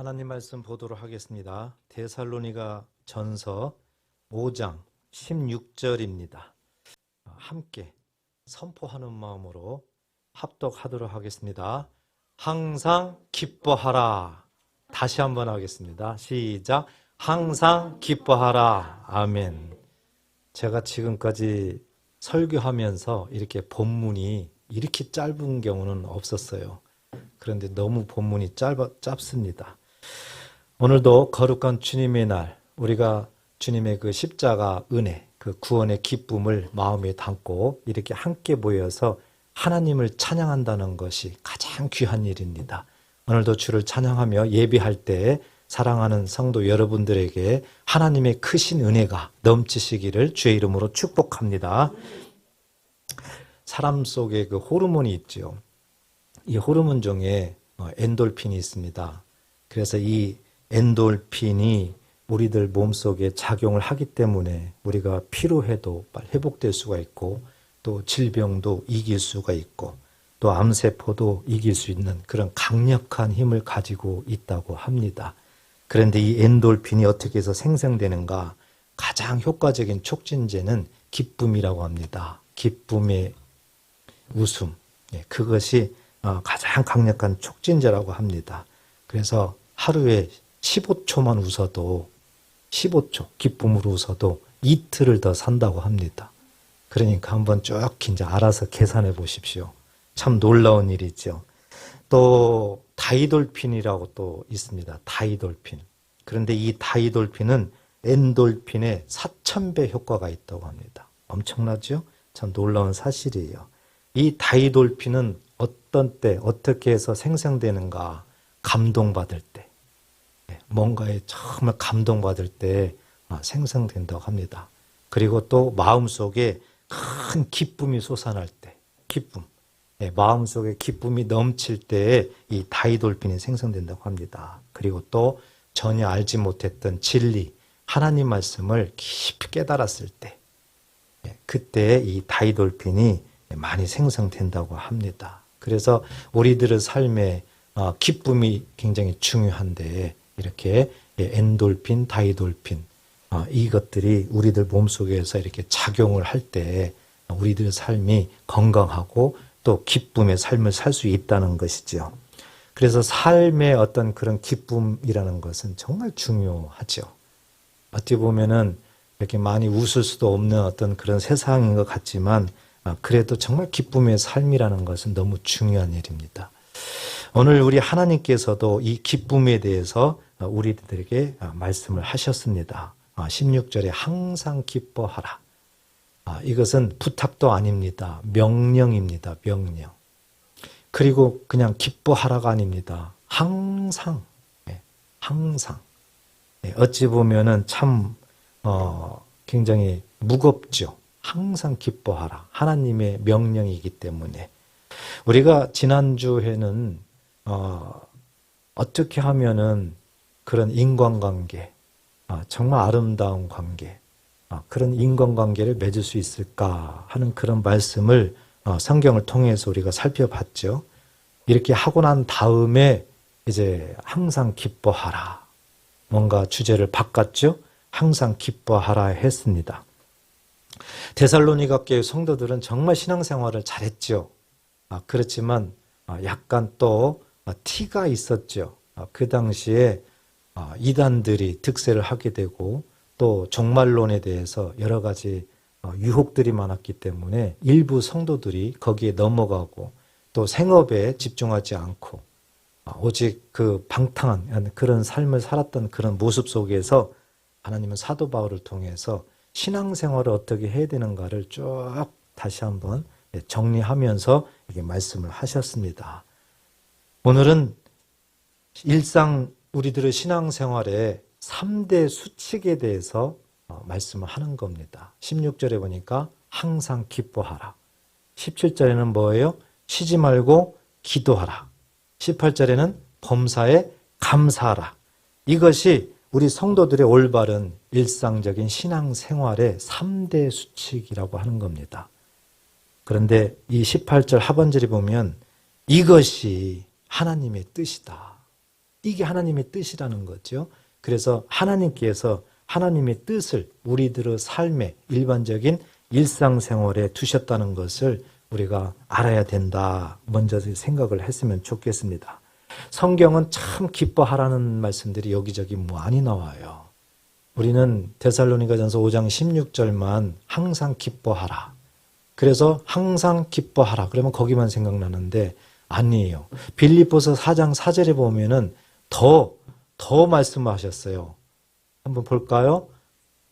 하나님 말씀 보도록 하겠습니다. 데살로니가 전서 5장 16절입니다. 함께 선포하는 마음으로 합독하도록 하겠습니다. 항상 기뻐하라. 다시 한번 하겠습니다. 시작. 항상 기뻐하라. 아멘. 제가 지금까지 설교하면서 이렇게 본문이 이렇게 짧은 경우는 없었어요. 그런데 너무 본문이 짧습니다. 오늘도 거룩한 주님의 날, 우리가 주님의 그 십자가 은혜, 그 구원의 기쁨을 마음에 담고 이렇게 함께 모여서 하나님을 찬양한다는 것이 가장 귀한 일입니다. 오늘도 주를 찬양하며 예배할 때 사랑하는 성도 여러분들에게 하나님의 크신 은혜가 넘치시기를 주의 이름으로 축복합니다. 사람 속에 그 호르몬이 있죠. 이 호르몬 중에 엔돌핀이 있습니다. 그래서 이 엔돌핀이 우리들 몸속에 작용을 하기 때문에 우리가 피로해도 빨리 회복될 수가 있고 또 질병도 이길 수가 있고 또 암세포도 이길 수 있는 그런 강력한 힘을 가지고 있다고 합니다. 그런데 이 엔돌핀이 어떻게 해서 생성되는가? 가장 효과적인 촉진제는 기쁨이라고 합니다. 기쁨의 웃음. 그것이 가장 강력한 촉진제라고 합니다. 그래서 하루에 15초만 웃어도 15초 기쁨으로 웃어도 이틀을 더 산다고 합니다. 그러니까 한번 쭉 이제 알아서 계산해 보십시오. 참 놀라운 일이죠. 또 다이돌핀이라고 또 있습니다. 다이돌핀. 그런데 이 다이돌핀은 엔돌핀의 4000배 효과가 있다고 합니다. 엄청나죠? 참 놀라운 사실이에요. 이 다이돌핀은 어떤 때 어떻게 해서 생성되는가? 감동받을 때, 뭔가에 정말 감동받을 때 생성된다고 합니다. 그리고 또 마음속에 큰 기쁨이 솟아날 때, 기쁨, 마음속에 기쁨이 넘칠 때에 이 다이돌핀이 생성된다고 합니다. 그리고 또 전혀 알지 못했던 진리, 하나님 말씀을 깊이 깨달았을 때, 그때 이 다이돌핀이 많이 생성된다고 합니다. 그래서 우리들의 삶에 기쁨이 굉장히 중요한데 이렇게 엔돌핀, 다이돌핀 이것들이 우리들 몸속에서 이렇게 작용을 할 때 우리들의 삶이 건강하고 또 기쁨의 삶을 살 수 있다는 것이죠. 그래서 삶의 어떤 그런 기쁨이라는 것은 정말 중요하죠. 어떻게 보면은 이렇게 많이 웃을 수도 없는 어떤 그런 세상인 것 같지만 그래도 정말 기쁨의 삶이라는 것은 너무 중요한 일입니다. 오늘 우리 하나님께서도 이 기쁨에 대해서 우리들에게 말씀을 하셨습니다. 16절에 항상 기뻐하라. 이것은 부탁도 아닙니다. 명령입니다. 명령. 그리고 그냥 기뻐하라가 아닙니다. 항상, 항상. 어찌 보면은 참 굉장히 무겁죠. 항상 기뻐하라. 하나님의 명령이기 때문에. 우리가 지난주에는 어떻게 하면은 그런 인간관계, 정말 아름다운 관계, 그런 인간관계를 맺을 수 있을까 하는 그런 말씀을 성경을 통해서 우리가 살펴봤죠. 이렇게 하고 난 다음에 이제 항상 기뻐하라. 뭔가 주제를 바꿨죠. 항상 기뻐하라 했습니다. 데살로니가 교회 성도들은 정말 신앙생활을 잘했죠. 그렇지만 약간 또 티가 있었죠. 그 당시에 이단들이 득세를 하게 되고 또 종말론에 대해서 여러 가지 유혹들이 많았기 때문에 일부 성도들이 거기에 넘어가고 또 생업에 집중하지 않고 오직 그 방탕한 그런 삶을 살았던 그런 모습 속에서 하나님은 사도 바울을 통해서 신앙생활을 어떻게 해야 되는가를 쭉 다시 한번 정리하면서 이렇게 말씀을 하셨습니다. 오늘은 일상 우리들의 신앙생활의 3대 수칙에 대해서 말씀을 하는 겁니다. 16절에 보니까 항상 기뻐하라. 17절에는 뭐예요? 쉬지 말고 기도하라. 18절에는 범사에 감사하라. 이것이 우리 성도들의 올바른 일상적인 신앙생활의 3대 수칙이라고 하는 겁니다. 그런데 이 18절 하반절에 보면 이것이 하나님의 뜻이다. 이게 하나님의 뜻이라는 거죠. 그래서 하나님께서 하나님의 뜻을 우리들의 삶에 일반적인 일상생활에 두셨다는 것을 우리가 알아야 된다. 먼저 생각을 했으면 좋겠습니다. 성경은 참 기뻐하라는 말씀들이 여기저기 많이 나와요. 우리는 데살로니가전서 5장 16절만 항상 기뻐하라. 그래서 항상 기뻐하라. 그러면 거기만 생각나는데 아니에요. 빌립보서 4장 4절에 보면은 더 말씀하셨어요. 한번 볼까요?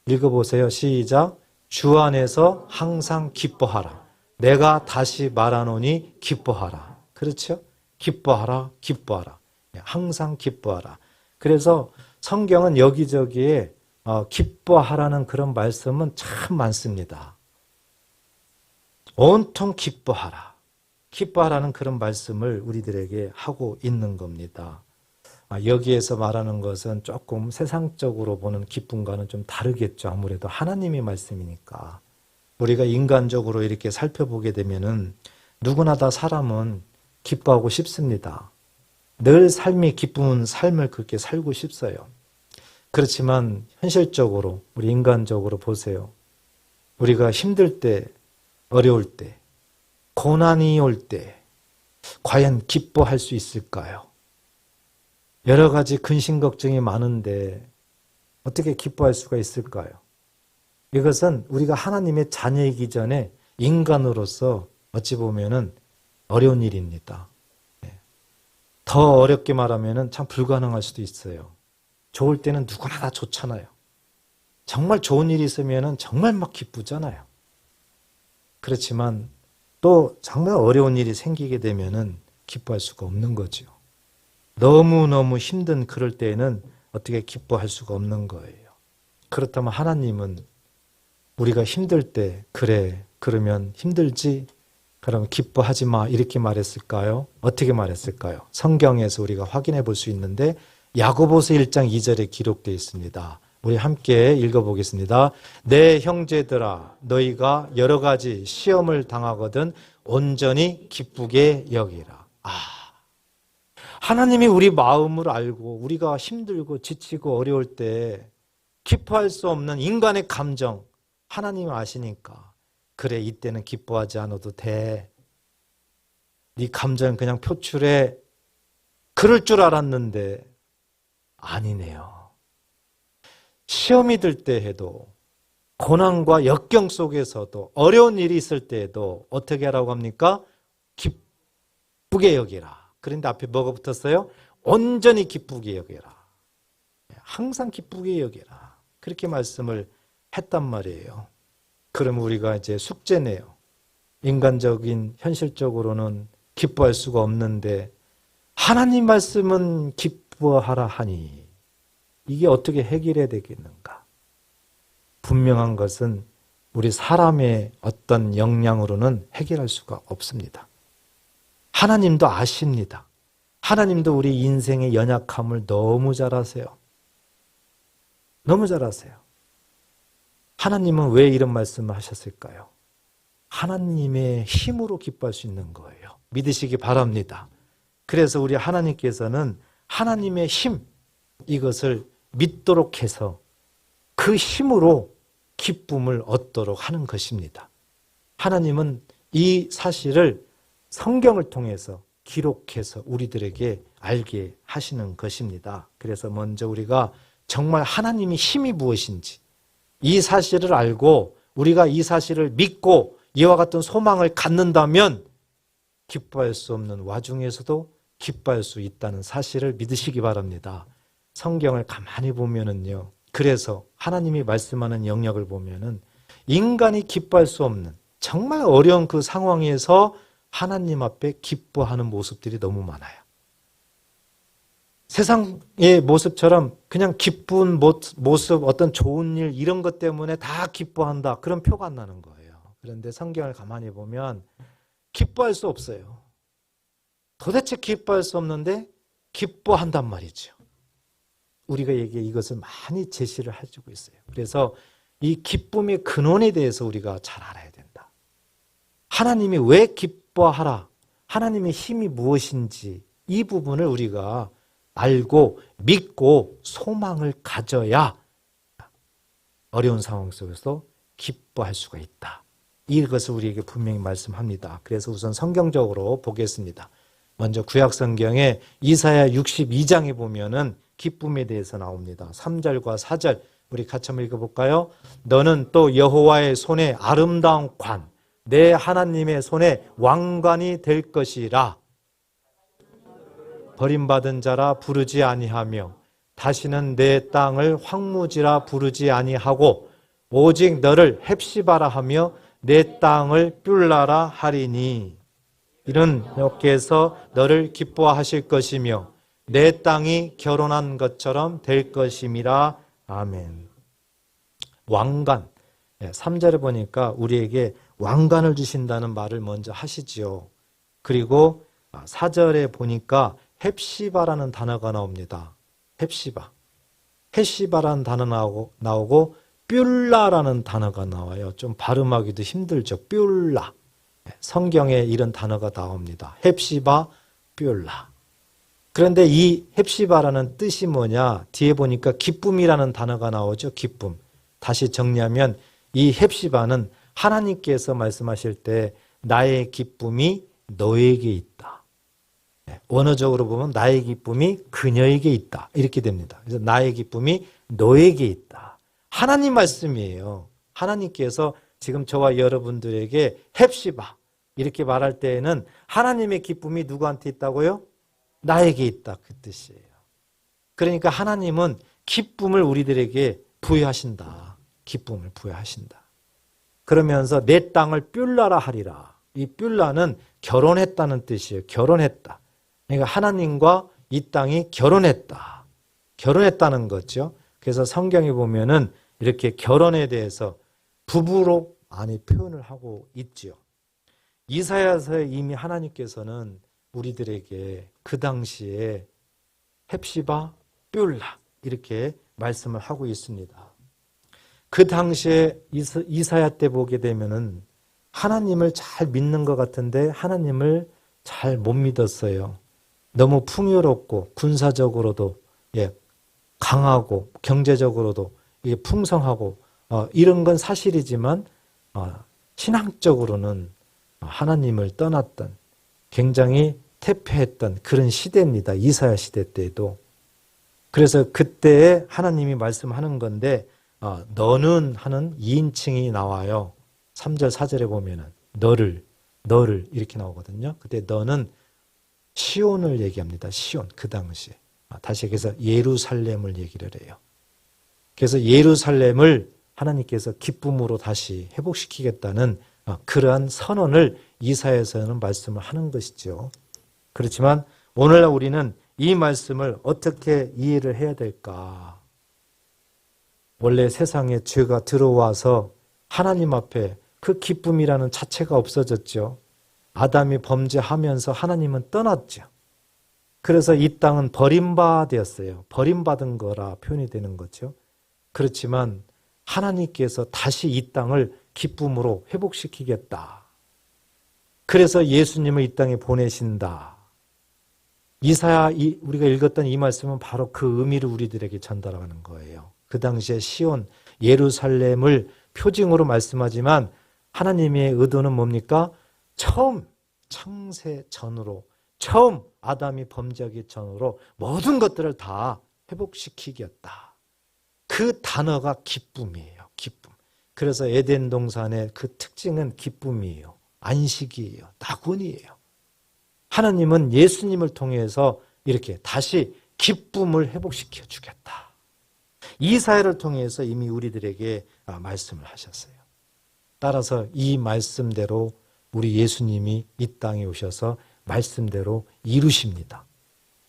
읽어보세요. 시작. 주 안에서 항상 기뻐하라. 내가 다시 말하노니 기뻐하라. 그렇죠? 기뻐하라, 기뻐하라. 항상 기뻐하라. 그래서 성경은 여기저기에 기뻐하라는 그런 말씀은 참 많습니다. 온통 기뻐하라. 기뻐하라는 그런 말씀을 우리들에게 하고 있는 겁니다. 여기에서 말하는 것은 조금 세상적으로 보는 기쁨과는 좀 다르겠죠. 아무래도 하나님의 말씀이니까. 우리가 인간적으로 이렇게 살펴보게 되면은 누구나 다 사람은 기뻐하고 싶습니다. 늘 삶이 기쁜 삶을 그렇게 살고 싶어요. 그렇지만 현실적으로 우리 인간적으로 보세요. 우리가 힘들 때, 어려울 때, 고난이 올 때 과연 기뻐할 수 있을까요? 여러 가지 근심 걱정이 많은데 어떻게 기뻐할 수가 있을까요? 이것은 우리가 하나님의 자녀이기 전에 인간으로서 어찌 보면은 어려운 일입니다. 더 어렵게 말하면은 참 불가능할 수도 있어요. 좋을 때는 누구나 다 좋잖아요. 정말 좋은 일이 있으면은 정말 막 기쁘잖아요. 그렇지만 또 정말 어려운 일이 생기게 되면은 기뻐할 수가 없는 거죠. 너무너무 힘든 그럴 때에는 어떻게 기뻐할 수가 없는 거예요. 그렇다면 하나님은 우리가 힘들 때 그래 그러면 힘들지 그러면 기뻐하지 마 이렇게 말했을까요? 어떻게 말했을까요? 성경에서 우리가 확인해 볼 수 있는데 야고보서 1장 2절에 기록되어 있습니다. 우리 함께 읽어보겠습니다. 내 형제들아 너희가 여러 가지 시험을 당하거든 온전히 기쁘게 여기라. 하나님이 우리 마음을 알고 우리가 힘들고 지치고 어려울 때 기뻐할 수 없는 인간의 감정 하나님 아시니까 그래 이때는 기뻐하지 않아도 돼. 네 감정 그냥 표출해. 그럴 줄 알았는데 아니네요. 시험이 들 때 해도 고난과 역경 속에서도 어려운 일이 있을 때에도 어떻게 하라고 합니까? 기쁘게 여기라. 그런데 앞에 뭐가 붙었어요? 온전히 기쁘게 여기라. 항상 기쁘게 여기라. 그렇게 말씀을 했단 말이에요. 그럼 우리가 이제 숙제네요. 인간적인 현실적으로는 기뻐할 수가 없는데 하나님 말씀은 기뻐하라 하니 이게 어떻게 해결해야 되겠는가? 분명한 것은 우리 사람의 어떤 역량으로는 해결할 수가 없습니다. 하나님도 아십니다. 하나님도 우리 인생의 연약함을 너무 잘 아세요. 너무 잘 아세요. 하나님은 왜 이런 말씀을 하셨을까요? 하나님의 힘으로 기뻐할 수 있는 거예요. 믿으시기 바랍니다. 그래서 우리 하나님께서는 하나님의 힘, 이것을 믿도록 해서 그 힘으로 기쁨을 얻도록 하는 것입니다. 하나님은 이 사실을 성경을 통해서 기록해서 우리들에게 알게 하시는 것입니다. 그래서 먼저 우리가 정말 하나님의 힘이 무엇인지 이 사실을 알고 우리가 이 사실을 믿고 이와 같은 소망을 갖는다면 기뻐할 수 없는 와중에서도 기뻐할 수 있다는 사실을 믿으시기 바랍니다. 성경을 가만히 보면은요. 그래서 하나님이 말씀하는 영역을 보면은 인간이 기뻐할 수 없는 정말 어려운 그 상황에서 하나님 앞에 기뻐하는 모습들이 너무 많아요. 세상의 모습처럼 그냥 기쁜 모습, 어떤 좋은 일 이런 것 때문에 다 기뻐한다. 그런 표가 안 나는 거예요. 그런데 성경을 가만히 보면 기뻐할 수 없어요. 도대체 기뻐할 수 없는데 기뻐한단 말이죠. 우리가 이것을 많이 제시를 해주고 있어요. 그래서 이 기쁨의 근원에 대해서 우리가 잘 알아야 된다. 하나님이 왜 기뻐하라? 하나님의 힘이 무엇인지 이 부분을 우리가 알고 믿고 소망을 가져야 어려운 상황 속에서 기뻐할 수가 있다. 이것을 우리에게 분명히 말씀합니다. 그래서 우선 성경적으로 보겠습니다. 먼저 구약 성경에 이사야 62장에 보면은 기쁨에 대해서 나옵니다. 3절과 4절 우리 같이 한번 읽어볼까요? 너는 또 여호와의 손에 아름다운 관, 내 하나님의 손에 왕관이 될 것이라. 버림받은 자라 부르지 아니하며 다시는 내 땅을 황무지라 부르지 아니하고 오직 너를 헵시바라 하며 내 땅을 뷸라라 하리니 이는 여호와께서 너를 기뻐하실 것이며 내 땅이 결혼한 것처럼 될 것임이라. 아멘. 왕관. 3절에 보니까 우리에게 왕관을 주신다는 말을 먼저 하시지요. 그리고 4절에 보니까 헵시바라는 단어가 나옵니다. 헵시바. 헵시바라는 단어 나오고 뷸라라는 단어가 나와요. 좀 발음하기도 힘들죠. 뷸라. 성경에 이런 단어가 나옵니다. 헵시바, 뷸라. 그런데 이 헵시바라는 뜻이 뭐냐? 뒤에 보니까 기쁨이라는 단어가 나오죠. 기쁨. 다시 정리하면 이 헵시바는 하나님께서 말씀하실 때 나의 기쁨이 너에게 있다. 원어적으로 보면 나의 기쁨이 그녀에게 있다. 이렇게 됩니다. 그래서 나의 기쁨이 너에게 있다. 하나님 말씀이에요. 하나님께서 지금 저와 여러분들에게 헵시바 이렇게 말할 때에는 하나님의 기쁨이 누구한테 있다고요? 나에게 있다. 그 뜻이에요. 그러니까 하나님은 기쁨을 우리들에게 부여하신다. 기쁨을 부여하신다. 그러면서 내 땅을 뷸라라 하리라. 이 뷸라는 결혼했다는 뜻이에요. 결혼했다. 그러니까 하나님과 이 땅이 결혼했다. 결혼했다는 거죠. 그래서 성경에 보면은 이렇게 결혼에 대해서 부부로 많이 표현을 하고 있죠. 이사야서에 이미 하나님께서는 우리들에게 그 당시에 헵시바, 뷸라 이렇게 말씀을 하고 있습니다. 그 당시에 이사야 때 보게 되면은 하나님을 잘 믿는 것 같은데 하나님을 잘 못 믿었어요. 너무 풍요롭고 군사적으로도 강하고 경제적으로도 풍성하고 이런 건 사실이지만 신앙적으로는 하나님을 떠났던 굉장히 퇴폐했던 그런 시대입니다. 이사야 시대 때에도. 그래서 그때에 하나님이 말씀하는 건데 너는 하는 2인칭이 나와요. 3절 4절에 보면은 너를 이렇게 나오거든요. 그때 너는 시온을 얘기합니다. 시온 그 당시에. 다시 그래서 예루살렘을 얘기를 해요. 그래서 예루살렘을 하나님께서 기쁨으로 다시 회복시키겠다는 그러한 선언을 이사야에서는 말씀을 하는 것이죠. 그렇지만 오늘날 우리는 이 말씀을 어떻게 이해를 해야 될까? 원래 세상에 죄가 들어와서 하나님 앞에 그 기쁨이라는 자체가 없어졌죠. 아담이 범죄하면서 하나님은 떠났죠. 그래서 이 땅은 버림받았어요. 버림받은 거라 표현이 되는 거죠. 그렇지만 하나님께서 다시 이 땅을 기쁨으로 회복시키겠다. 그래서 예수님을 이 땅에 보내신다. 이사야 우리가 읽었던 이 말씀은 바로 그 의미를 우리들에게 전달하는 거예요. 그 당시에 시온, 예루살렘을 표징으로 말씀하지만 하나님의 의도는 뭡니까? 처음 창세 전으로, 처음 아담이 범죄하기 전으로 모든 것들을 다 회복시키겠다. 그 단어가 기쁨이에요. 기쁨. 그래서 에덴 동산의 그 특징은 기쁨이에요. 안식이에요. 낙원이에요. 하나님은 예수님을 통해서 이렇게 다시 기쁨을 회복시켜 주겠다. 이사야를 통해서 이미 우리들에게 말씀을 하셨어요. 따라서 이 말씀대로 우리 예수님이 이 땅에 오셔서 말씀대로 이루십니다.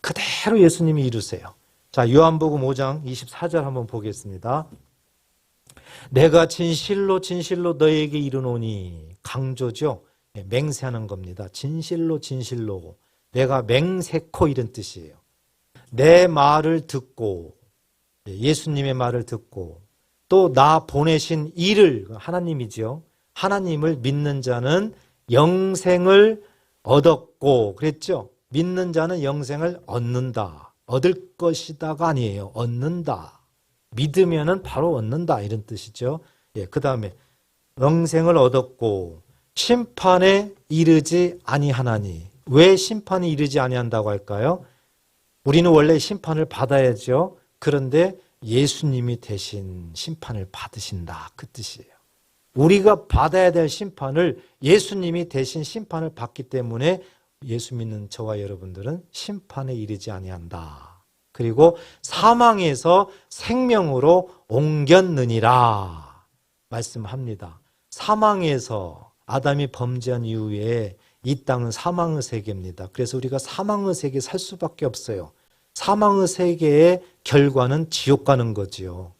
그대로 예수님이 이루세요. 자, 요한복음 5장 24절 한번 보겠습니다. 내가 진실로 진실로 너에게 이르노니, 강조죠. 맹세하는 겁니다. 진실로 진실로 내가 맹세코 이런 뜻이에요. 내 말을 듣고, 예수님의 말을 듣고 또 나 보내신 이를, 하나님이죠. 하나님을 믿는 자는 영생을 얻었고 그랬죠. 믿는 자는 영생을 얻는다. 얻을 것이다가 아니에요. 얻는다. 믿으면은 바로 얻는다 이런 뜻이죠. 예, 그 다음에 영생을 얻었고 심판에 이르지 아니하나니. 왜 심판에 이르지 아니한다고 할까요? 우리는 원래 심판을 받아야죠. 그런데 예수님이 대신 심판을 받으신다 그 뜻이에요. 우리가 받아야 될 심판을 예수님이 대신 심판을 받기 때문에 예수 믿는 저와 여러분들은 심판에 이르지 아니한다. 그리고 사망에서 생명으로 옮겼느니라 말씀합니다. 사망에서 아담이 범죄한 이후에 이 땅은 사망의 세계입니다. 그래서 우리가 사망의 세계에 살 수밖에 없어요. 사망의 세계의 결과는 지옥 가는 거지요.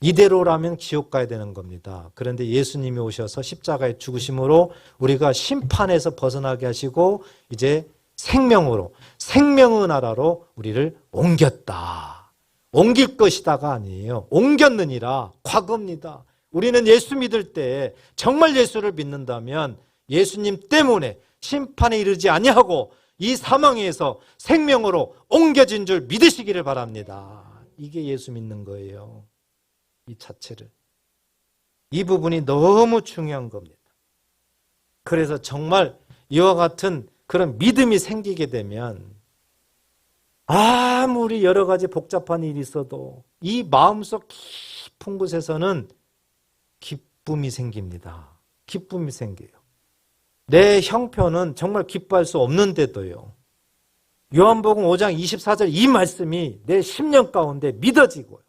이대로라면 지옥 가야 되는 겁니다. 그런데 예수님이 오셔서 십자가에 죽으심으로 우리가 심판에서 벗어나게 하시고 이제 생명으로, 생명의 나라로 우리를 옮겼다. 옮길 것이다가 아니에요. 옮겼느니라. 과거입니다. 우리는 예수 믿을 때 정말 예수를 믿는다면 예수님 때문에 심판에 이르지 아니하고 이 사망에서 생명으로 옮겨진 줄 믿으시기를 바랍니다. 이게 예수 믿는 거예요. 이 자체를. 이 부분이 너무 중요한 겁니다. 그래서 정말 이와 같은 그런 믿음이 생기게 되면 아무리 여러 가지 복잡한 일이 있어도 이 마음속 깊은 곳에서는 기쁨이 생깁니다. 기쁨이 생겨요. 내 형편은 정말 기뻐할 수 없는데도요. 요한복음 5장 24절 이 말씀이 내 심령 가운데 믿어지고요.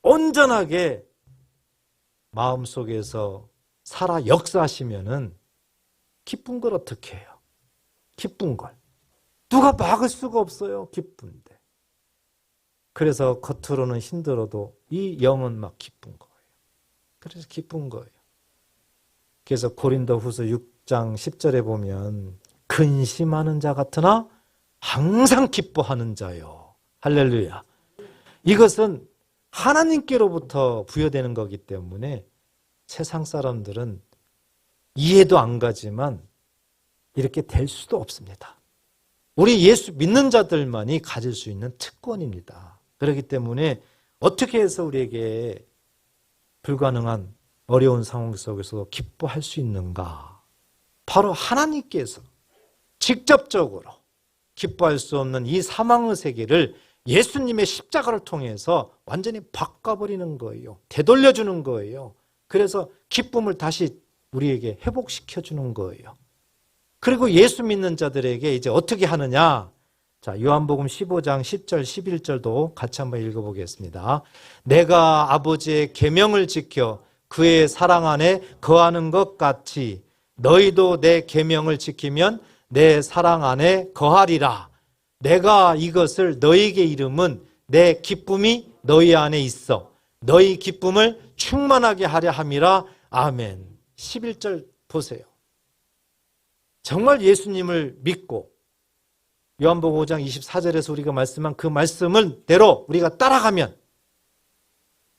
온전하게 마음속에서 살아 역사하시면은 기쁜 걸 어떻게 해요? 기쁜 걸. 누가 막을 수가 없어요. 기쁜데. 그래서 겉으로는 힘들어도 이 영은 막 기쁜 거예요. 그래서 기쁜 거예요. 그래서 고린도후서 6장 10절에 보면 근심하는 자 같으나 항상 기뻐하는 자요. 할렐루야. 이것은 하나님께로부터 부여되는 거기 때문에 세상 사람들은 이해도 안 가지만 이렇게 될 수도 없습니다. 우리 예수 믿는 자들만이 가질 수 있는 특권입니다. 그렇기 때문에 어떻게 해서 우리에게 불가능한 어려운 상황 속에서도 기뻐할 수 있는가? 바로 하나님께서 직접적으로 기뻐할 수 없는 이 사망의 세계를 예수님의 십자가를 통해서 완전히 바꿔버리는 거예요. 되돌려주는 거예요. 그래서 기쁨을 다시 우리에게 회복시켜주는 거예요. 그리고 예수 믿는 자들에게 이제 어떻게 하느냐? 자, 요한복음 15장 10절, 11절도 같이 한번 읽어보겠습니다. 내가 아버지의 계명을 지켜 그의 사랑 안에 거하는 것 같이 너희도 내 계명을 지키면 내 사랑 안에 거하리라. 내가 이것을 너희에게 이름은 내 기쁨이 너희 안에 있어 너희 기쁨을 충만하게 하려 함이라. 아멘. 11절 보세요. 정말 예수님을 믿고 요한복음 5장 24절에서 우리가 말씀한 그 말씀을 대로 우리가 따라가면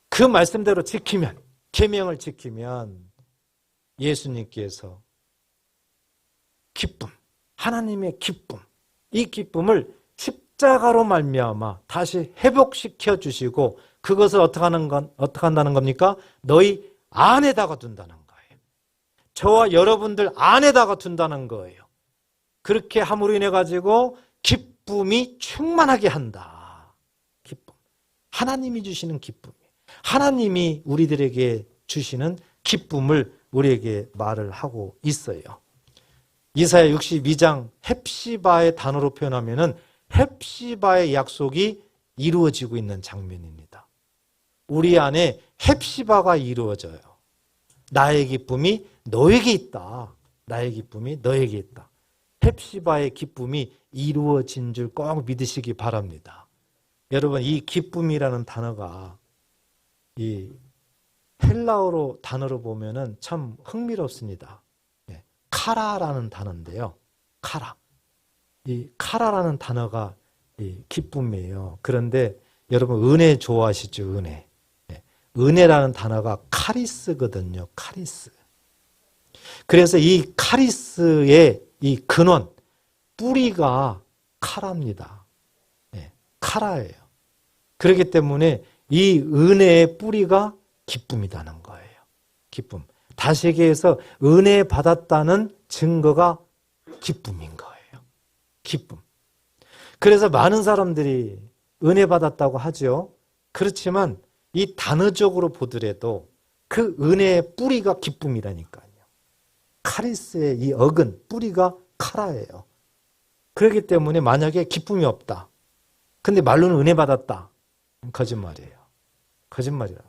그 말씀대로 지키면 계명을 지키면 예수님께서 기쁨, 하나님의 기쁨, 이 기쁨을 십자가로 말미암아 다시 회복시켜 주시고 그것을 어떻게 한다는 겁니까? 너희 안에다가 둔다는 거예요. 저와 여러분들 안에다가 둔다는 거예요. 그렇게 함으로 인해 가지고 기쁨이 충만하게 한다. 기쁨. 하나님이 주시는 기쁨. 하나님이 우리들에게 주시는 기쁨을 우리에게 말을 하고 있어요. 이사야 62장 헵시바의 단어로 표현하면은 헵시바의 약속이 이루어지고 있는 장면입니다. 우리 안에 헵시바가 이루어져요. 나의 기쁨이 너에게 있다. 나의 기쁨이 너에게 있다. 헵시바의 기쁨이 이루어진 줄 꼭 믿으시기 바랍니다. 여러분, 이 기쁨이라는 단어가 이 헬라어로 단어로 보면은 참 흥미롭습니다. 카라라는 단어인데요. 카라. 이 카라라는 단어가 이 기쁨이에요. 그런데 여러분 은혜 좋아하시죠? 은혜. 은혜라는 단어가 카리스거든요. 카리스. 그래서 이 카리스의 이 근원, 뿌리가 카라입니다. 카라예요. 그렇기 때문에 이 은혜의 뿌리가 기쁨이라는 거예요. 기쁨. 다시 얘기해서 은혜 받았다는 증거가 기쁨인 거예요. 기쁨. 그래서 많은 사람들이 은혜 받았다고 하죠. 그렇지만 이 단어적으로 보더라도 그 은혜의 뿌리가 기쁨이라니까요. 카리스의 이 어근, 뿌리가 카라예요. 그렇기 때문에 만약에 기쁨이 없다. 근데 말로는 은혜 받았다. 거짓말이에요. 거짓말이라고.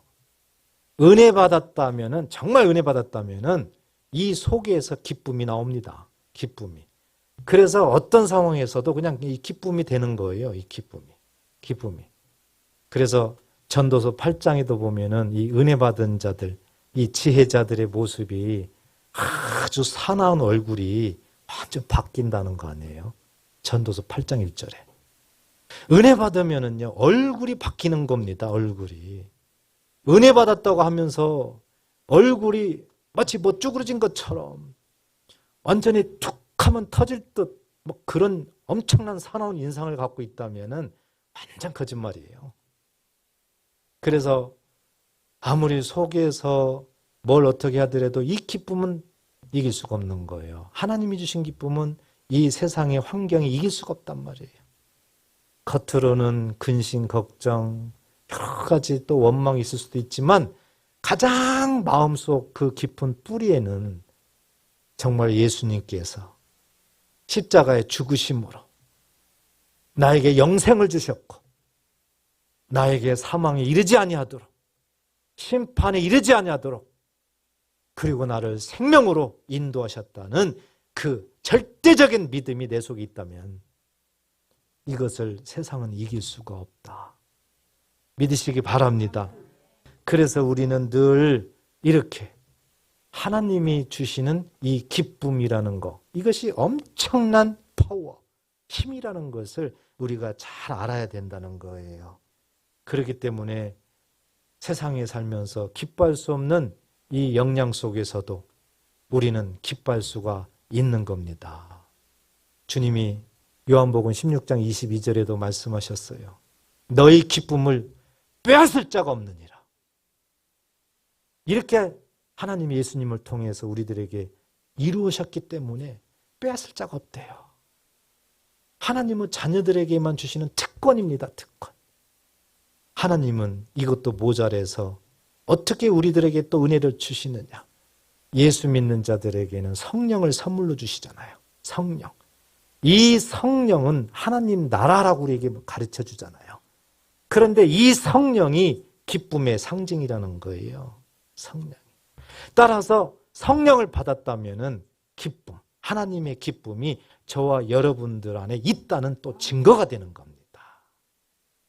은혜 받았다면은, 정말 은혜 받았다면은 이 속에서 기쁨이 나옵니다. 기쁨이. 그래서 어떤 상황에서도 그냥 이 기쁨이 되는 거예요. 이 기쁨이. 기쁨이. 그래서 전도서 8장에도 보면은 이 은혜 받은 자들, 이 지혜자들의 모습이 아주 사나운 얼굴이 완전 바뀐다는 거 아니에요. 전도서 8장 1절에. 은혜 받으면은요, 얼굴이 바뀌는 겁니다. 얼굴이. 은혜 받았다고 하면서 얼굴이 마치 뭐 쭈그러진 것처럼 완전히 툭 하면 터질 듯 뭐 그런 엄청난 사나운 인상을 갖고 있다면은 완전 거짓말이에요. 그래서 아무리 속에서 뭘 어떻게 하더라도 이 기쁨은 이길 수가 없는 거예요. 하나님이 주신 기쁨은 이 세상의 환경이 이길 수가 없단 말이에요. 겉으로는 근심, 걱정, 여러 가지 또 원망이 있을 수도 있지만 가장 마음속 그 깊은 뿌리에는 정말 예수님께서 십자가의 죽으심으로 나에게 영생을 주셨고 나에게 사망에 이르지 아니하도록 심판에 이르지 아니하도록 그리고 나를 생명으로 인도하셨다는 그 절대적인 믿음이 내 속에 있다면 이것을 세상은 이길 수가 없다. 믿으시기 바랍니다. 그래서 우리는 늘 이렇게 하나님이 주시는 이 기쁨이라는 것, 이것이 엄청난 파워, 힘이라는 것을 우리가 잘 알아야 된다는 거예요. 그렇기 때문에 세상에 살면서 기뻐할 수 없는 이 영향 속에서도 우리는 기뻐할 수가 있는 겁니다. 주님이 요한복음 16장 22절에도 말씀하셨어요. 너희 기쁨을 빼앗을 자가 없느니라. 이렇게 하나님이 예수님을 통해서 우리들에게 이루셨기 때문에 빼앗을 자가 없대요. 하나님은 자녀들에게만 주시는 특권입니다. 특권. 하나님은 이것도 모자라서 어떻게 우리들에게 또 은혜를 주시느냐. 예수 믿는 자들에게는 성령을 선물로 주시잖아요. 성령. 이 성령은 하나님 나라라고 우리에게 가르쳐 주잖아요. 그런데 이 성령이 기쁨의 상징이라는 거예요. 성령이. 따라서 성령을 받았다면은 기쁨, 하나님의 기쁨이 저와 여러분들 안에 있다는 또 증거가 되는 겁니다.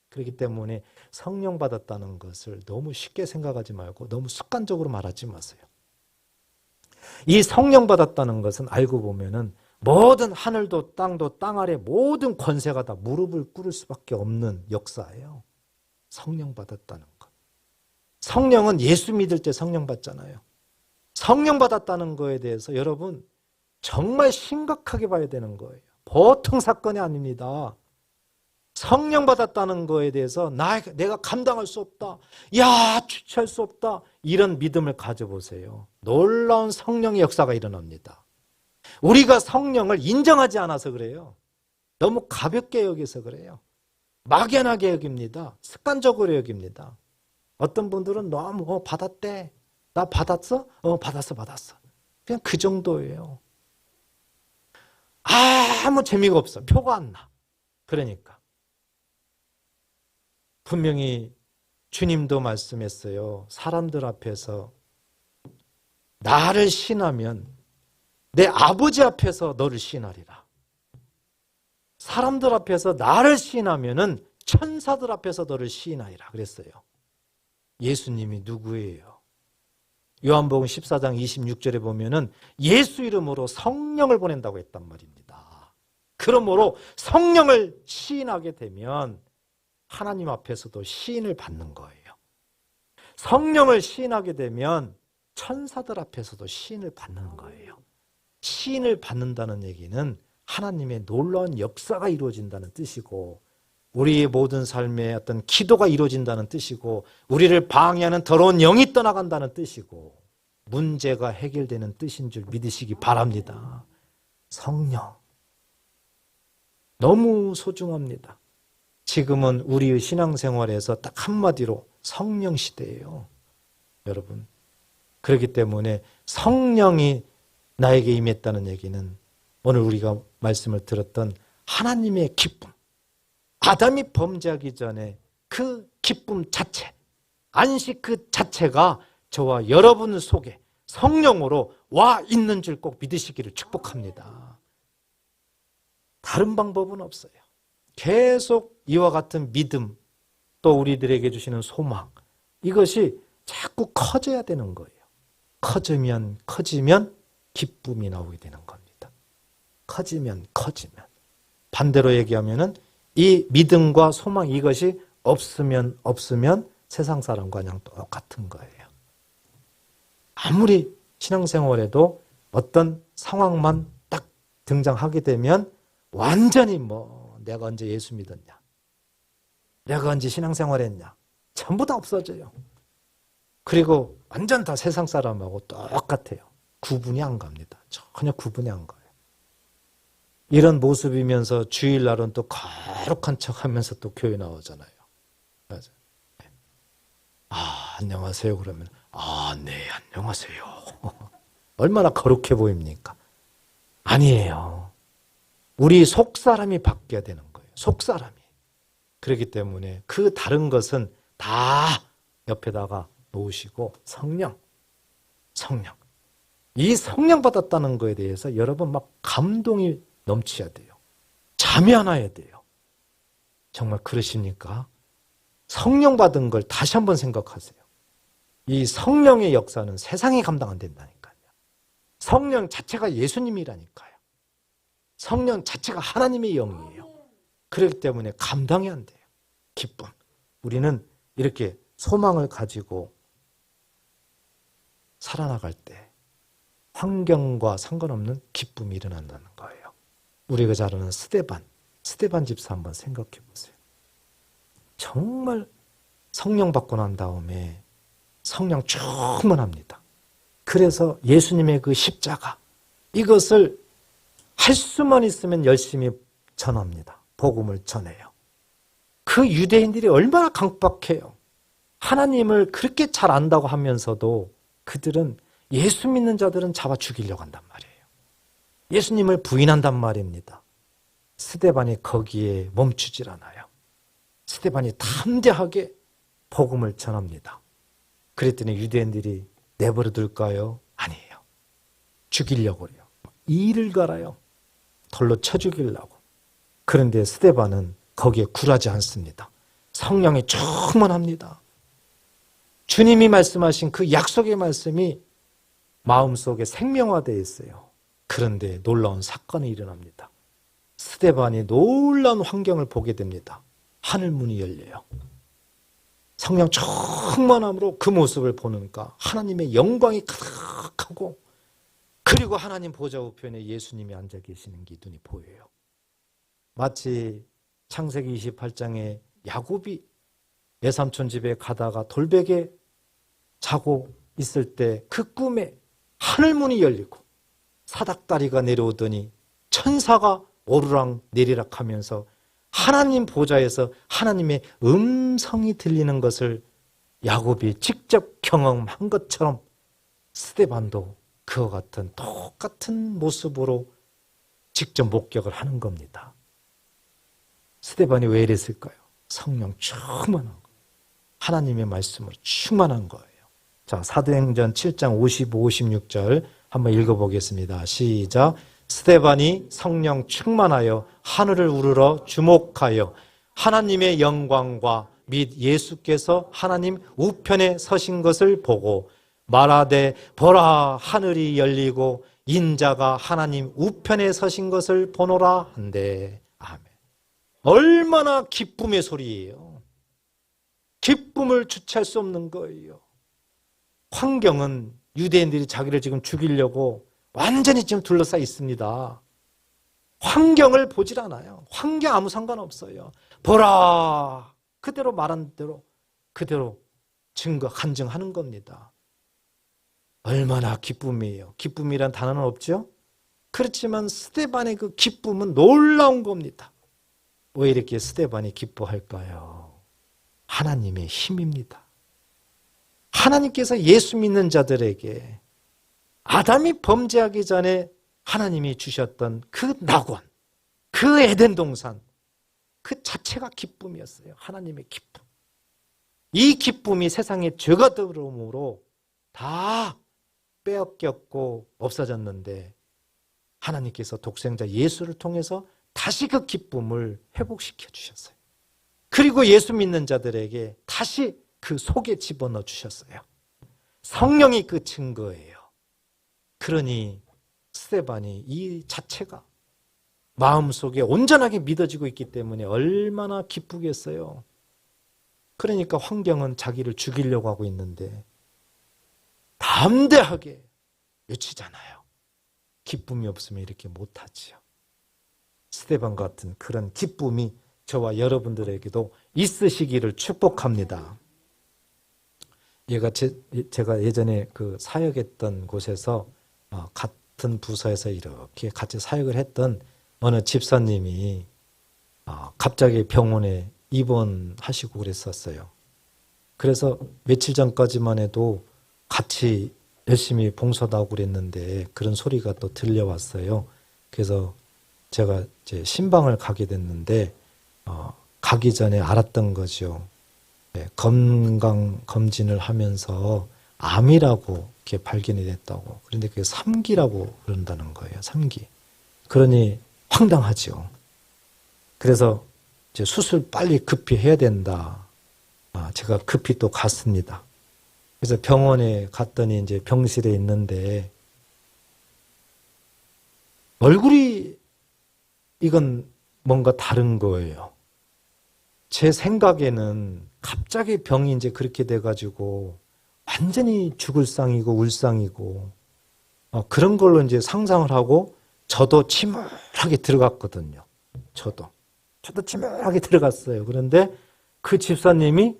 그렇기 때문에 성령 받았다는 것을 너무 쉽게 생각하지 말고 너무 습관적으로 말하지 마세요. 이 성령 받았다는 것은 알고 보면은 모든 하늘도 땅도 땅 아래 모든 권세가 다 무릎을 꿇을 수밖에 없는 역사예요. 성령 받았다는 것. 성령은 예수 믿을 때 성령 받잖아요. 성령 받았다는 거에 대해서 여러분 정말 심각하게 봐야 되는 거예요. 보통 사건이 아닙니다. 성령 받았다는 거에 대해서 내가 감당할 수 없다. 야, 주체할 수 없다. 이런 믿음을 가져보세요. 놀라운 성령의 역사가 일어납니다. 우리가 성령을 인정하지 않아서 그래요. 너무 가볍게 여기서 그래요. 막연하게 여깁니다. 습관적으로 여깁니다. 어떤 분들은 너무 받았대. 나 받았어? 받았어. 그냥 그 정도예요. 아무 재미가 없어. 표가 안 나. 그러니까. 분명히 주님도 말씀했어요. 사람들 앞에서 나를 신하면 내 아버지 앞에서 너를 신하리라. 사람들 앞에서 나를 신하면은 천사들 앞에서 너를 신하리라 그랬어요. 예수님이 누구예요? 요한복음 14장 26절에 보면은 예수 이름으로 성령을 보낸다고 했단 말입니다. 그러므로 성령을 시인하게 되면 하나님 앞에서도 시인을 받는 거예요. 성령을 시인하게 되면 천사들 앞에서도 시인을 받는 거예요. 시인을 받는다는 얘기는 하나님의 놀라운 역사가 이루어진다는 뜻이고 우리의 모든 삶에 어떤 기도가 이루어진다는 뜻이고 우리를 방해하는 더러운 영이 떠나간다는 뜻이고 문제가 해결되는 뜻인 줄 믿으시기 바랍니다. 성령 너무 소중합니다. 지금은 우리의 신앙생활에서 딱 한마디로 성령 시대예요. 여러분. 그렇기 때문에 성령이 나에게 임했다는 얘기는 오늘 우리가 말씀을 들었던 하나님의 기쁨, 아담이 범죄하기 전에 그 기쁨 자체, 안식 그 자체가 저와 여러분 속에 성령으로 와 있는 줄 꼭 믿으시기를 축복합니다. 다른 방법은 없어요. 계속 이와 같은 믿음, 또 우리들에게 주시는 소망, 이것이 자꾸 커져야 되는 거예요. 커지면 기쁨이 나오게 되는 겁니다. 커지면 반대로 얘기하면은 이 믿음과 소망 이것이 없으면 세상 사람과 그냥 똑같은 거예요. 아무리 신앙생활에도 어떤 상황만 딱 등장하게 되면 완전히 내가 언제 예수 믿었냐, 내가 언제 신앙생활했냐, 전부 다 없어져요. 그리고 완전 다 세상 사람하고 똑같아요. 구분이 안 갑니다. 전혀 구분이 안 가요. 이런 모습이면서 주일날은 또 거룩한 척하면서 또 교회 나오잖아요. 맞아요. 안녕하세요 그러면 네 안녕하세요. 얼마나 거룩해 보입니까? 아니에요. 우리 속사람이 바뀌어야 되는 거예요. 속사람이. 그렇기 때문에 그 다른 것은 다 옆에다가 놓으시고 성령. 이 성령 받았다는 거에 대해서 여러분 막 감동이 넘쳐야 돼요. 잠이 안 와야 돼요. 정말 그러십니까? 성령 받은 걸 다시 한번 생각하세요. 이 성령의 역사는 세상이 감당 안 된다니까요. 성령 자체가 예수님이라니까요. 성령 자체가 하나님의 영이에요. 그렇기 때문에 감당이 안 돼요. 기쁨. 우리는 이렇게 소망을 가지고 살아나갈 때 환경과 상관없는 기쁨이 일어난다는 거예요. 우리가 잘 아는 스데반 집사 한번 생각해 보세요. 정말 성령 받고 난 다음에 성령 충만합니다. 그래서 예수님의 그 십자가 이것을 할 수만 있으면 열심히 전합니다. 복음을 전해요. 그 유대인들이 얼마나 강박해요. 하나님을 그렇게 잘 안다고 하면서도 그들은 예수 믿는 자들은 잡아 죽이려고 한단 말이에요. 예수님을 부인한단 말입니다. 스데반이 거기에 멈추질 않아요. 스데반이 담대하게 복음을 전합니다. 그랬더니 유대인들이 내버려 둘까요? 아니에요. 죽이려고 그래요. 이를 갈아요. 돌로 쳐 죽이려고. 그런데 스데반은 거기에 굴하지 않습니다. 성령이 충만합니다. 주님이 말씀하신 그 약속의 말씀이 마음속에 생명화되어 있어요. 그런데 놀라운 사건이 일어납니다. 스데반이 놀라운 환경을 보게 됩니다. 하늘문이 열려요. 성령 충만함으로 그 모습을 보니까 하나님의 영광이 가득하고 그리고 하나님 보좌 우편에 예수님이 앉아 계시는 게 눈이 보여요. 마치 창세기 28장에 야곱이 외삼촌 집에 가다가 돌베개 자고 있을 때 그 꿈에 하늘문이 열리고 사닥다리가 내려오더니 천사가 오르락 내리락 하면서 하나님 보좌에서 하나님의 음성이 들리는 것을 야곱이 직접 경험한 것처럼 스데반도 그와 같은 똑같은 모습으로 직접 목격을 하는 겁니다. 스데반이 왜 이랬을까요? 성령 충만한 거예요. 하나님의 말씀으로 충만한 거예요. 자, 사도행전 7장 55, 56절 한번 읽어보겠습니다. 시작. 스데반이 성령 충만하여 하늘을 우러러 주목하여 하나님의 영광과 및 예수께서 하나님 우편에 서신 것을 보고 말하되 보라 하늘이 열리고 인자가 하나님 우편에 서신 것을 보노라 한대. 아멘. 얼마나 기쁨의 소리예요. 기쁨을 주체할 수 없는 거예요. 환경은 유대인들이 자기를 지금 죽이려고 완전히 지금 둘러싸여 있습니다. 환경을 보질 않아요. 환경 아무 상관없어요. 보라! 그대로 말한 대로 그대로 증거, 간증하는 겁니다. 얼마나 기쁨이에요. 기쁨이란 단어는 없죠? 그렇지만 스데반의 그 기쁨은 놀라운 겁니다. 왜 이렇게 스데반이 기뻐할까요? 하나님의 힘입니다. 하나님께서 예수 믿는 자들에게 아담이 범죄하기 전에 하나님이 주셨던 그 낙원, 그 에덴 동산, 그 자체가 기쁨이었어요. 하나님의 기쁨. 이 기쁨이 세상에 죄가 들어옴으로 다 빼앗겼고 없어졌는데 하나님께서 독생자 예수를 통해서 다시 그 기쁨을 회복시켜 주셨어요. 그리고 예수 믿는 자들에게 다시 그 속에 집어넣어 주셨어요. 성령이 그 증거예요. 그러니 스데반이 이 자체가 마음속에 온전하게 믿어지고 있기 때문에 얼마나 기쁘겠어요. 그러니까 환경은 자기를 죽이려고 하고 있는데 담대하게 외치잖아요. 기쁨이 없으면 이렇게 못하지요. 스데반 같은 그런 기쁨이 저와 여러분들에게도 있으시기를 축복합니다. 제가 예전에 그 사역했던 곳에서 같은 부서에서 이렇게 같이 사역을 했던 어느 집사님이 갑자기 병원에 입원하시고 그랬었어요. 그래서 며칠 전까지만 해도 같이 열심히 봉사도 하고 그랬는데 그런 소리가 또 들려왔어요. 그래서 제가 이제 신방을 가게 됐는데 가기 전에 알았던 거죠. 네, 건강 검진을 하면서 암이라고 이렇게 발견이 됐다고. 그런데 그게 3기라고 그런다는 거예요. 3기. 그러니 황당하죠. 그래서 이제 수술 빨리 급히 해야 된다. 제가 급히 또 갔습니다. 그래서 병원에 갔더니 이제 병실에 있는데 얼굴이 이건 뭔가 다른 거예요. 제 생각에는 갑자기 병이 이제 그렇게 돼가지고 완전히 죽을 상이고 울상이고 그런 걸로 이제 상상을 하고 저도 침울하게 들어갔거든요. 저도 침울하게 들어갔어요. 그런데 그 집사님이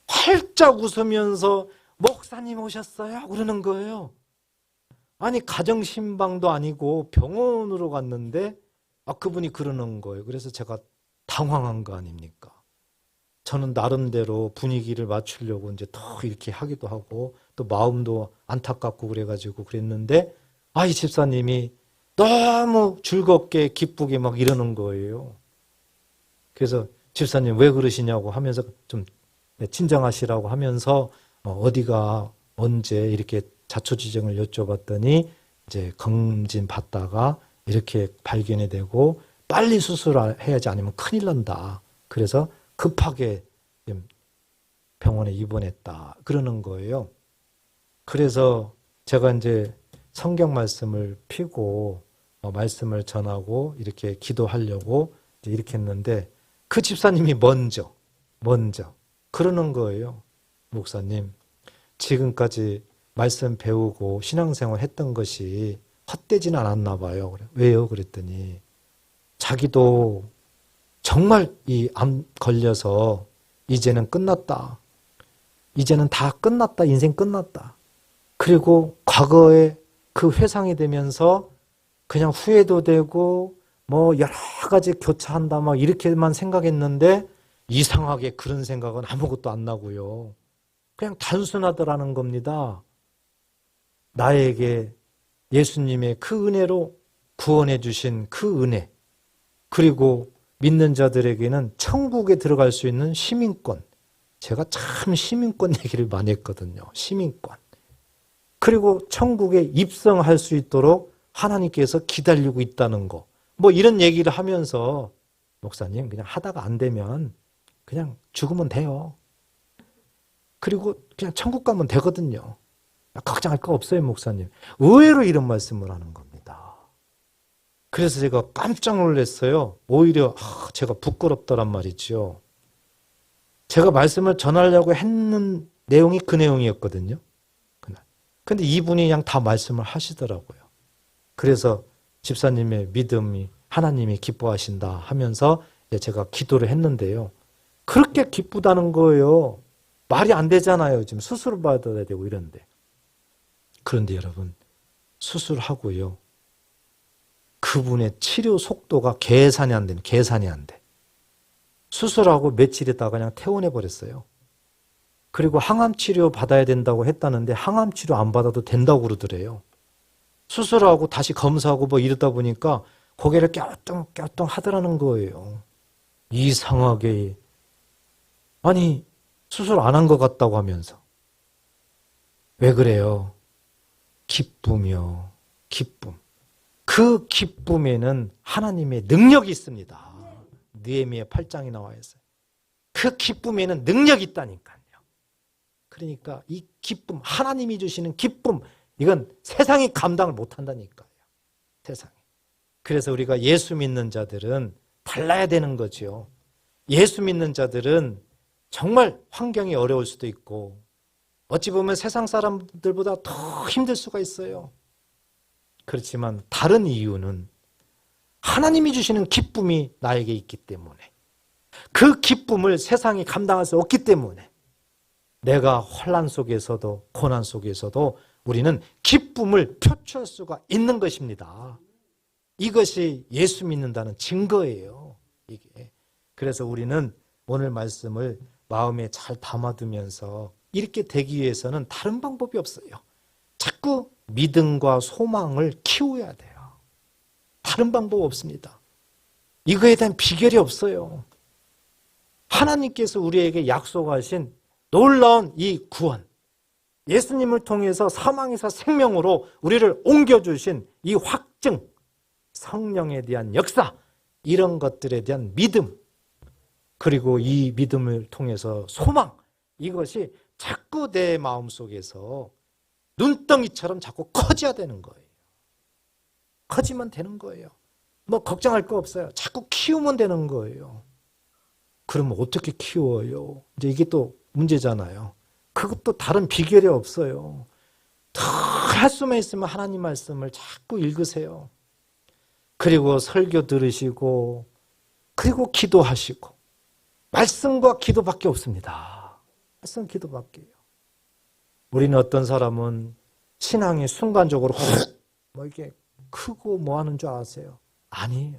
활짝 웃으면서 목사님 오셨어요? 그러는 거예요. 아니 가정신방도 아니고 병원으로 갔는데 그분이 그러는 거예요. 그래서 제가 당황한 거 아닙니까? 저는 나름대로 분위기를 맞추려고 이제 더 이렇게 하기도 하고 또 마음도 안타깝고 그래가지고 그랬는데 이 집사님이 너무 즐겁게 기쁘게 막 이러는 거예요. 그래서 집사님 왜 그러시냐고 하면서 좀 진정하시라고 하면서 어디가 언제 이렇게 자초지종을 여쭤봤더니 이제 검진 받다가 이렇게 발견이 되고 빨리 수술해야지 않으면 큰일 난다. 그래서 급하게 병원에 입원했다. 그러는 거예요. 그래서 제가 이제 성경 말씀을 펴고 말씀을 전하고 이렇게 기도하려고 이렇게 했는데 그 집사님이 먼저 그러는 거예요. 목사님, 지금까지 말씀 배우고 신앙생활 했던 것이 헛되지는 않았나 봐요. 왜요? 그랬더니 자기도 정말 이 암 걸려서 이제는 끝났다. 이제는 다 끝났다. 인생 끝났다. 그리고 과거에 그 회상이 되면서 그냥 후회도 되고 뭐 여러 가지 교차한다 막 이렇게만 생각했는데 이상하게 그런 생각은 아무것도 안 나고요. 그냥 단순하더라는 겁니다. 나에게 예수님의 그 은혜로 구원해 주신 그 은혜, 그리고 믿는 자들에게는 천국에 들어갈 수 있는 시민권. 제가 참 시민권 얘기를 많이 했거든요. 시민권. 그리고 천국에 입성할 수 있도록 하나님께서 기다리고 있다는 거. 뭐 이런 얘기를 하면서 목사님 그냥 하다가 안 되면 그냥 죽으면 돼요. 그리고 그냥 천국 가면 되거든요. 걱정할 거 없어요, 목사님. 의외로 이런 말씀을 하는 겁니다. 그래서 제가 깜짝 놀랐어요. 오히려 제가 부끄럽더란 말이죠. 제가 말씀을 전하려고 했는 내용이 그 내용이었거든요. 그날. 근데 이분이 그냥 다 말씀을 하시더라고요. 그래서 집사님의 믿음이 하나님이 기뻐하신다 하면서 제가 기도를 했는데요. 그렇게 기쁘다는 거예요. 말이 안 되잖아요. 지금 수술을 받아야 되고 이런데. 그런데 여러분, 수술하고요. 그분의 치료 속도가 계산이 안 되는, 계산이 안 돼. 수술하고 며칠 있다가 그냥 퇴원해 버렸어요. 그리고 항암 치료 받아야 된다고 했다는데 항암 치료 안 받아도 된다고 그러더래요. 수술하고 다시 검사하고 뭐 이러다 보니까 고개를 갸우뚱 하더라는 거예요. 이상하게. 아니, 수술 안 한 것 같다고 하면서. 왜 그래요? 기쁨이요. 기쁨. 그 기쁨에는 하나님의 능력이 있습니다. 느헤미야 8장에 나와 있어요. 그 기쁨에는 능력이 있다니까요. 그러니까 이 기쁨, 하나님이 주시는 기쁨, 이건 세상이 감당을 못한다니까요. 세상이. 그래서 우리가 예수 믿는 자들은 달라야 되는 거죠. 예수 믿는 자들은 정말 환경이 어려울 수도 있고 어찌 보면 세상 사람들보다 더 힘들 수가 있어요. 그렇지만 다른 이유는 하나님이 주시는 기쁨이 나에게 있기 때문에, 그 기쁨을 세상이 감당할 수 없기 때문에 내가 환난 속에서도 고난 속에서도 우리는 기쁨을 표출할 수가 있는 것입니다. 이것이 예수 믿는다는 증거예요. 이게. 그래서 우리는 오늘 말씀을 마음에 잘 담아두면서 이렇게 되기 위해서는 다른 방법이 없어요. 자꾸 믿음과 소망을 키워야 돼요. 다른 방법 없습니다. 이거에 대한 비결이 없어요. 하나님께서 우리에게 약속하신 놀라운 이 구원, 예수님을 통해서 사망에서 생명으로 우리를 옮겨주신 이 확증, 성령에 대한 역사, 이런 것들에 대한 믿음, 그리고 이 믿음을 통해서 소망, 이것이 자꾸 내 마음속에서 눈덩이처럼 자꾸 커져야 되는 거예요. 커지면 되는 거예요. 뭐 걱정할 거 없어요. 자꾸 키우면 되는 거예요. 그러면 어떻게 키워요? 이제 이게 또 문제잖아요. 그것도 다른 비결이 없어요. 더 할 수만 있으면 하나님 말씀을 자꾸 읽으세요. 그리고 설교 들으시고, 그리고 기도하시고. 말씀과 기도밖에 없습니다. 말씀 기도밖에요. 우리는 어떤 사람은 신앙이 순간적으로 뭐 이렇게 크고 뭐 하는 줄 아세요? 아니에요.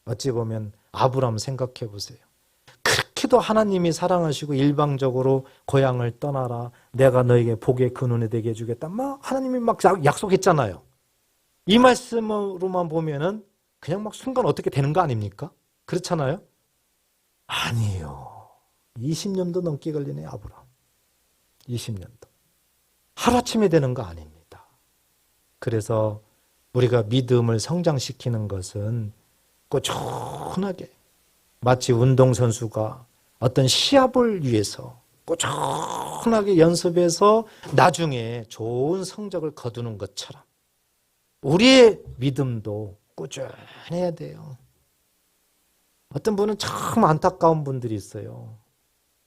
어찌 보면 아브라함 생각해 보세요. 그렇게도 하나님이 사랑하시고 일방적으로 고향을 떠나라, 내가 너에게 복의 근원이 되게 해주겠다, 막 하나님이 막 약속했잖아요. 이 말씀으로만 보면은 그냥 막 순간 어떻게 되는 거 아닙니까? 그렇잖아요? 아니에요. 20년도 넘게 걸리네, 아브라함. 20년도. 하루아침에 되는 거 아닙니다. 그래서 우리가 믿음을 성장시키는 것은 꾸준하게, 마치 운동선수가 어떤 시합을 위해서 꾸준하게 연습해서 나중에 좋은 성적을 거두는 것처럼 우리의 믿음도 꾸준해야 돼요. 어떤 분은 참 안타까운 분들이 있어요.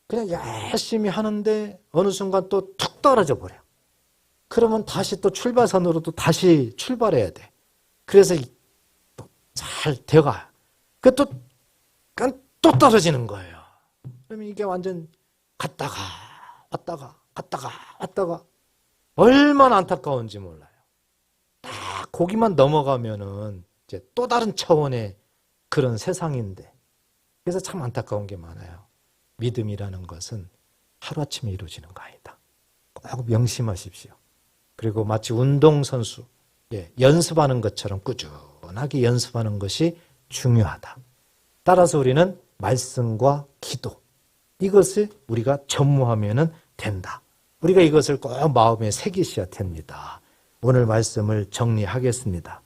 그냥 열심히 하는데 어느 순간 또 툭 떨어져 버려. 그러면 다시 또 출발선으로 또 다시 출발해야 돼. 그래서 잘 돼가. 또 떨어지는 거예요. 그러면 이게 완전 갔다가 왔다가 얼마나 안타까운지 몰라요. 딱 거기만 넘어가면은 이제 또 다른 차원의 그런 세상인데, 그래서 참 안타까운 게 많아요. 믿음이라는 것은 하루아침에 이루어지는 거 아니다. 꼭 명심하십시오. 그리고 마치 운동선수, 연습하는 것처럼 꾸준하게 연습하는 것이 중요하다. 따라서 우리는 말씀과 기도, 이것을 우리가 전무하면 된다. 우리가 이것을 꼭 마음에 새기셔야 됩니다. 오늘 말씀을 정리하겠습니다.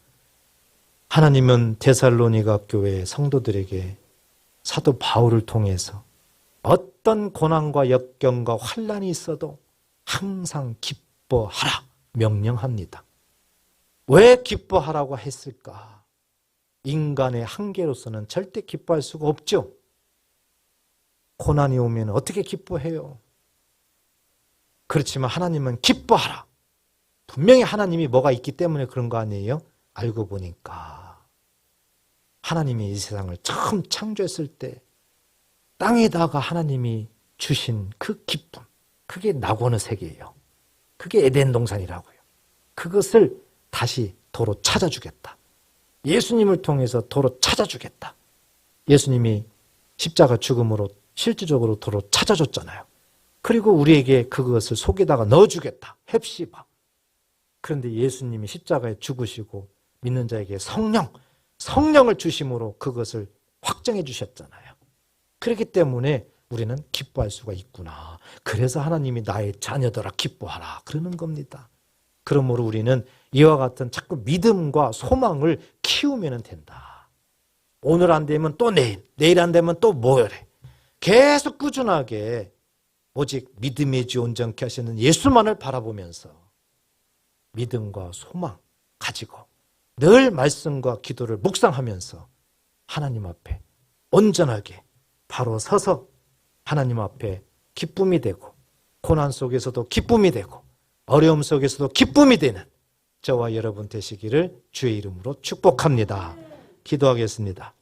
하나님은 데살로니가 교회 성도들에게 사도 바울을 통해서 어떤 고난과 역경과 환난이 있어도 항상 기뻐하라 명령합니다. 왜 기뻐하라고 했을까? 인간의 한계로서는 절대 기뻐할 수가 없죠. 고난이 오면 어떻게 기뻐해요? 그렇지만 하나님은 기뻐하라. 분명히 하나님이 뭐가 있기 때문에 그런 거 아니에요? 알고 보니까 하나님이 이 세상을 처음 창조했을 때 땅에다가 하나님이 주신 그 기쁨, 그게 낙원의 세계예요. 그게 에덴 동산이라고요. 그것을 다시 도로 찾아주겠다. 예수님을 통해서 도로 찾아주겠다. 예수님이 십자가 죽음으로 실질적으로 도로 찾아줬잖아요. 그리고 우리에게 그것을 속에다가 넣어주겠다. 헵시바. 그런데 예수님이 십자가에 죽으시고 믿는 자에게 성령을 주심으로 그것을 확정해 주셨잖아요. 그렇기 때문에 우리는 기뻐할 수가 있구나. 그래서 하나님이 나의 자녀들아 기뻐하라 그러는 겁니다. 그러므로 우리는 이와 같은 자꾸 믿음과 소망을 키우면 된다. 오늘 안 되면 또 내일 안 되면 또 모레. 계속 꾸준하게 오직 믿음의 주 온전케 하시는 예수만을 바라보면서 믿음과 소망 가지고 늘 말씀과 기도를 묵상하면서 하나님 앞에 온전하게 바로 서서 하나님 앞에 기쁨이 되고 고난 속에서도 기쁨이 되고 어려움 속에서도 기쁨이 되는 저와 여러분 되시기를 주의 이름으로 축복합니다. 기도하겠습니다.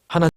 하나님